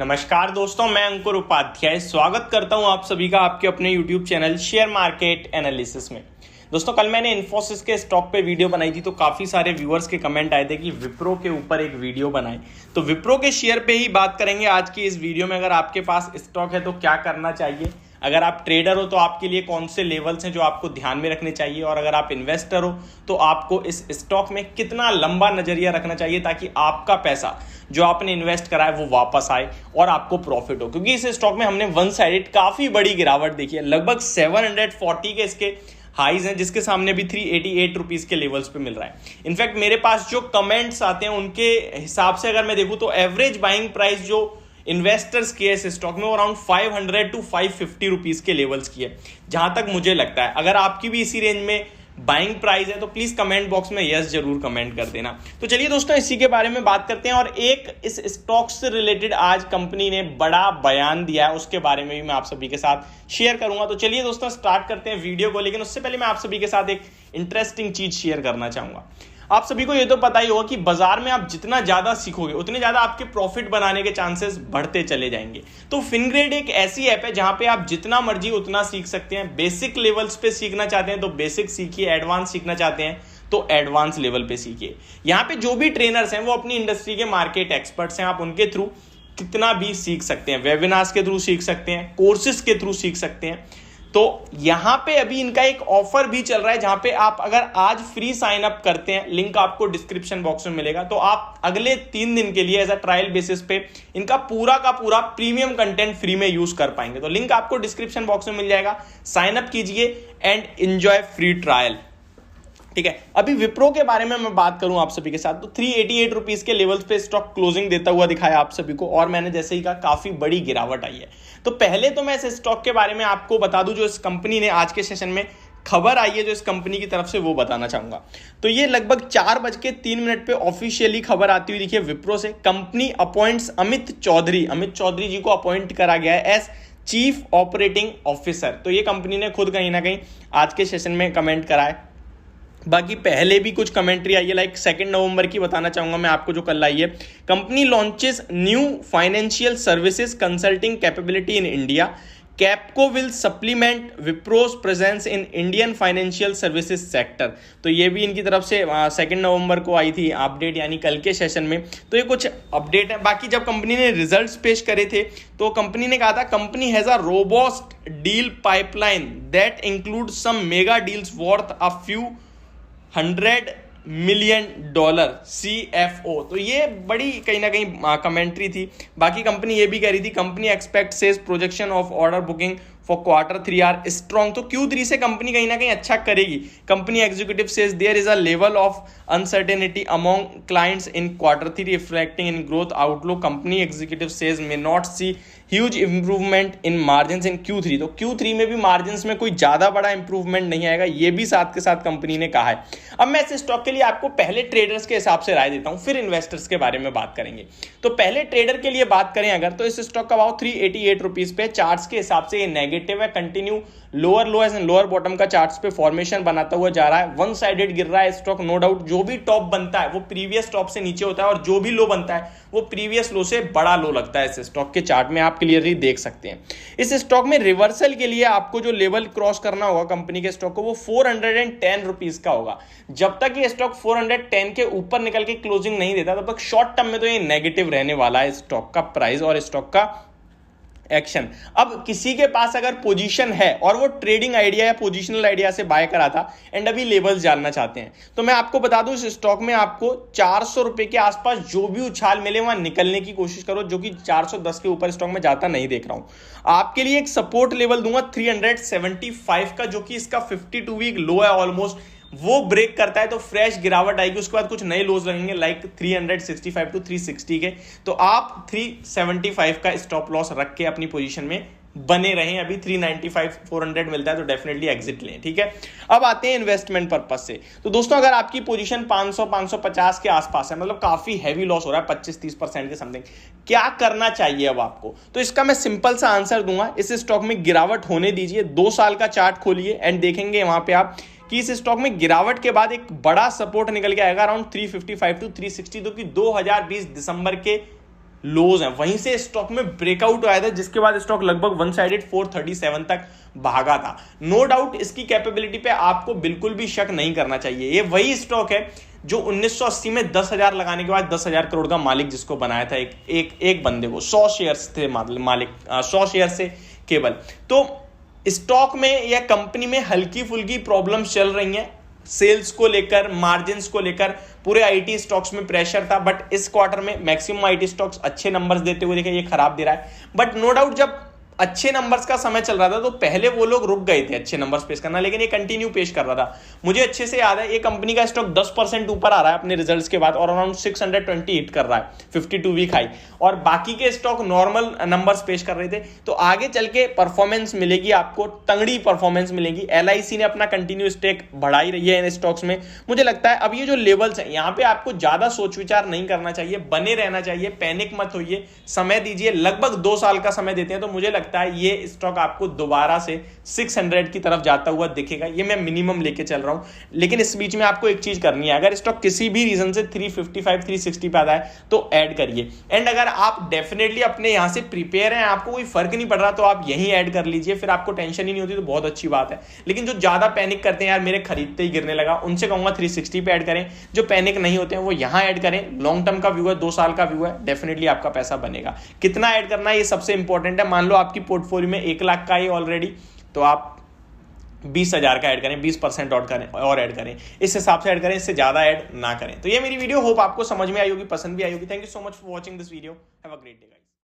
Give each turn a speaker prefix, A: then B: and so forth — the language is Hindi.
A: नमस्कार दोस्तों, मैं अंकुर उपाध्याय स्वागत करता हूं आप सभी का आपके अपने YouTube channel share market analysis में। दोस्तों, कल मैंने इन्फोसिस के स्टॉक पे वीडियो बनाई थी तो काफ़ी सारे व्यूअर्स के कमेंट आए थे कि विप्रो के ऊपर एक वीडियो बनाए। तो विप्रो के शेयर पे ही बात करेंगे आज की इस वीडियो में। अगर आपके पास स्टॉक है तो क्या करना चाहिए, अगर आप ट्रेडर हो तो आपके लिए कौन से लेवल्स हैं जो आपको ध्यान में रखने चाहिए, और अगर आप इन्वेस्टर हो तो आपको इस स्टॉक में कितना लंबा नजरिया रखना चाहिए ताकि आपका पैसा जो आपने इन्वेस्ट करा है वो वापस आए और आपको प्रॉफिट हो। क्योंकि इस स्टॉक में हमने वन साइडेड काफी बड़ी गिरावट देखी है। लगभग 740 के इसके हाईज हैं, जिसके सामने भी 388 रुपीज के लेवल्स पे मिल रहा है। इनफैक्ट मेरे पास जो कमेंट्स आते हैं उनके हिसाब से अगर मैं देखूं तो एवरेज बाइंग प्राइस जो इन्वेस्टर्स की है इस स्टॉक में वो अराउंड 500 टू 550 रुपीज के लेवल्स की है, जहां तक मुझे लगता है। अगर आपकी भी इसी रेंज में बाइंग प्राइस है तो प्लीज कमेंट बॉक्स में यस जरूर कमेंट कर देना। तो चलिए दोस्तों, इसी के बारे में बात करते हैं। और एक इस स्टॉक से रिलेटेड आज कंपनी ने बड़ा बयान दिया है, उसके बारे में भी मैं आप सभी के साथ शेयर करूंगा। तो चलिए दोस्तों, स्टार्ट करते हैं वीडियो को। लेकिन उससे पहले मैं आप सभी के साथ एक इंटरेस्टिंग चीज शेयर करना चाहूंगा। आप सभी को ये तो पता ही होगा कि बाजार में आप जितना ज्यादा सीखोगे उतने ज्यादा आपके प्रॉफिट बनाने के चांसेस बढ़ते चले जाएंगे। तो फिनग्रेड एक ऐसी ऐप है जहां पे आप जितना मर्जी उतना सीख सकते हैं। बेसिक लेवल्स पे सीखना चाहते हैं तो बेसिक सीखिए, एडवांस सीखना चाहते हैं तो एडवांस लेवल पे सीखिए। यहाँ पे जो भी ट्रेनर्स हैं वो अपनी इंडस्ट्री के मार्केट एक्सपर्ट्स हैं। आप उनके थ्रू कितना भी सीख सकते हैं, वेबिनार्स के थ्रू सीख सकते हैं, कोर्सेज के थ्रू सीख सकते हैं। तो यहां पे अभी इनका एक ऑफर भी चल रहा है जहां पे आप अगर आज फ्री साइन अप करते हैं, लिंक आपको डिस्क्रिप्शन बॉक्स में मिलेगा, तो आप अगले 3 दिन के लिए एज अ ट्रायल बेसिस पे इनका पूरा का पूरा प्रीमियम कंटेंट फ्री में यूज कर पाएंगे। तो लिंक आपको डिस्क्रिप्शन बॉक्स में मिल जाएगा, साइन अप कीजिए एंड एंजॉय फ्री ट्रायल। ठीक है, अभी विप्रो के बारे में मैं बात करूं आप सभी के साथ तो 388 रुपीज के लेवल्स पे स्टॉक क्लोजिंग देता हुआ दिखाया आप सभी को, और मैंने जैसे ही कहा काफी बड़ी गिरावट आई है। तो पहले तो मैं इस स्टॉक के बारे में आपको बता दूं, जो इस कंपनी ने आज के सेशन में खबर आई है जो इस कंपनी की तरफ से, वो बताना चाहूंगा। तो ये लगभग 4:03 पे ऑफिशियली खबर आती हुई दिखी है विप्रो से। कंपनी अपॉइंट्स अमित चौधरी जी को अपॉइंट करा गया है एज चीफ ऑपरेटिंग ऑफिसर। तो ये कंपनी ने खुद कहीं ना कहीं आज के सेशन में कमेंट करा है। बाकी पहले भी कुछ कमेंट्री आई है, लाइक 2 नवंबर की बताना चाहूंगा मैं आपको जो कल आई है। Company launches new financial services consulting capability in India. Capco will supplement Wipro's presence in Indian financial services sector. तो ये भी इनकी तरफ से 2 नवंबर को आई थी अपडेट, यानी कल के सेशन में। तो ये कुछ अपडेट है। बाकी जब कंपनी ने रिजल्ट्स पेश करे थे तो कंपनी ने कहा था company has a robust deal pipeline that include some mega deals worth a few $100 million CFO। तो ये बड़ी कहीं ना कहीं कमेंट्री थी। बाकी कंपनी ये भी कह रही थी company expect says projection of order booking for Q3 are strong. तो Q3 से कंपनी कहीं ना कहीं अच्छा करेगी। Company executive says there is a level of uncertainty among clients in Q3 reflecting in growth outlook. Company executive says may not see huge improvement in margins in Q3। तो Q3 में भी मार्जिन्स में कोई ज्यादा बड़ा इंप्रूवमेंट नहीं आएगा, ये भी साथ के साथ कंपनी ने कहा है। अब मैं इस स्टॉक के लिए आपको पहले ट्रेडर्स के हिसाब से राय देता हूं, फिर इन्वेस्टर्स के बारे में बात करेंगे। तो पहले ट्रेडर के लिए बात करें अगर, तो इस स्टॉक का भाव 388 रुपीज पे चार्ट्स के हिसाब से ये नेगेटिव है। Continue lower lows and lower bottom का चार्ट्स पे फॉर्मेशन बनाता हुआ जा रहा है। वन साइडेड गिर रहा है स्टॉक, नो डाउट। जो भी टॉप बनता है वो प्रीवियस टॉप से नीचे होता है, और जो भी लो बनता है वो प्रीवियस लो से बड़ा लो लगता है। इस स्टॉक के चार्ट में आप क्लियरली देख सकते हैं। इस स्टॉक में रिवर्सल के लिए आपको जो लेवल क्रॉस करना होगा कंपनी के स्टॉक को, वो 410 रुपीज का होगा। जब तक ये स्टॉक 410 के ऊपर निकल के क्लोजिंग नहीं देता तब तक शॉर्ट टर्म में तो ये नेगेटिव रहने वाला है स्टॉक का प्राइस और स्टॉक का एक्शन। अब किसी के पास अगर पोजीशन है और वो ट्रेडिंग आइडिया या पोजीशनल आइडिया से बाय करा था एंड अभी लेवल्स जानना चाहते हैं, तो मैं आपको बता दूं इस स्टॉक में आपको 400 रुपए के आसपास जो भी उछाल मिले वहां निकलने की कोशिश करो, जो कि 410 के ऊपर स्टॉक में जाता नहीं देख रहा हूं। आपके लिए एक सपोर्ट लेवल दूंगा 375 का, जो कि इसका 52 वीक लो है ऑलमोस्ट। वो ब्रेक करता है तो फ्रेश गिरावट आएगी, उसके बाद कुछ नए लोज लगेंगे लाइक 365 टू 360 के। तो आप 375 का स्टॉप लॉस रख के अपनी पोजीशन में बने रहें। अभी 395 400 मिलता है तो डेफिनेटली एग्जिट लें। ठीक है, अब आते हैं इन्वेस्टमेंट पर्पस से। तो दोस्तों, अगर आपकी पोजीशन 500-550 के आसपास है, मतलब काफी हैवी लॉस हो रहा है 25-30% के समथिंग, क्या करना चाहिए अब आपको? तो इसका मैं सिंपल सा आंसर दूंगा, इस स्टॉक में गिरावट होने दीजिए। 2 साल का चार्ट खोलिए एंड देखेंगे वहां पे आप कि इस स्टॉक में गिरावट के बाद एक बड़ा सपोर्ट निकल के आएगा अराउंड 355 टू 360, जो कि 2020 दिसंबर के लोज हैं, वहीं से स्टॉक में ब्रेकआउट आया था, जिसके बाद स्टॉक लगभग वन साइडेड 437 तक भागा था। नो डाउट इसकी कैपेबिलिटी पे आपको बिल्कुल भी शक नहीं करना चाहिए। ये वही स्टॉक है जो 1980 में 10,000 लगाने के बाद 10,000 करोड़ का मालिक जिसको बनाया था एक बंदे को, 100 शेयर्स थे मालिक, 100 शेयर से केवल। तो स्टॉक में या कंपनी में हल्की फुल्की प्रॉब्लम्स चल रही हैं, सेल्स को लेकर, मार्जिन्स को लेकर, पूरे आईटी स्टॉक्स में प्रेशर था, बट इस क्वार्टर में मैक्सिमम आईटी स्टॉक्स अच्छे नंबर्स देते हुए दिखे, ये खराब दे रहा है। बट नो डाउट जब अच्छे नंबर्स का समय चल रहा था तो पहले वो लोग रुक गए थे अच्छे नंबर्स पेश करना, लेकिन ये कंटिन्यू पेश कर रहा था। मुझे अच्छे से याद है ये कंपनी का स्टॉक 10% ऊपर आ रहा है अपने रिजल्ट्स के बाद और अराउंड 620 हिट कर रहा है, 52 वीक हाई, और बाकी के स्टॉक नॉर्मल नंबर्स पेश कर रहे थे। तो आगे चल के परफॉर्मेंस मिलेगी आपको, तंगड़ी परफॉर्मेंस मिलेगी। LIC ने अपना कंटिन्यू स्टेक बढ़ाई रही है इन स्टॉक्स में। मुझे लगता है अब ये जो लेवल्स हैं यहाँ पे आपको ज्यादा सोच विचार नहीं करना चाहिए, बने रहना चाहिए, पैनिक मत होइए, समय दीजिए। लगभग 2 साल का समय देते हैं तो मुझे लगता है ये स्टॉक आपको दोबारा से 600 की तरफ जाता हुआ दिखेगा। ये मैं मिनिमम लेके चल रहा हूं, लेकिन इस बीच में आपको एक चीज करनी है, अगर स्टॉक किसी भी रीजन से 355 360 पे आता है तो ऐड करिए। एंड अगर आप डेफिनेटली अपने यहां से प्रिपेयर हैं, आपको कोई फर्क नहीं पड़ रहा, तो आप यहीं ऐड कर लीजिए, फिर आपको टेंशन ही नहीं होती, तो बहुत अच्छी बात है। लेकिन जो ज्यादा पैनिक करते हैं यार मेरे खरीदते ही गिरने लगा, उनसे कहूंगा 360 पे ऐड करें। जो पैनिक नहीं होते हैं वो यहां ऐड करें। लॉन्ग टर्म का व्यू है, 2 साल का व्यू है, डेफिनेटली आपका पैसा बनेगा। कितना ऐड करना है ये सबसे इंपॉर्टेंट है। मान लो आपकी पोर्टफोलियो में 1 लाख का है ऑलरेडी, तो आप 20,000 का ऐड करें, 20% और ऐड करें, इस हिसाब से ऐड करें, इससे ज्यादा ऐड ना करें। तो ये मेरी वीडियो होप आपको समझ में आई होगी, पसंद भी आई होगी। Thank you so much for watching this video. Have a great day.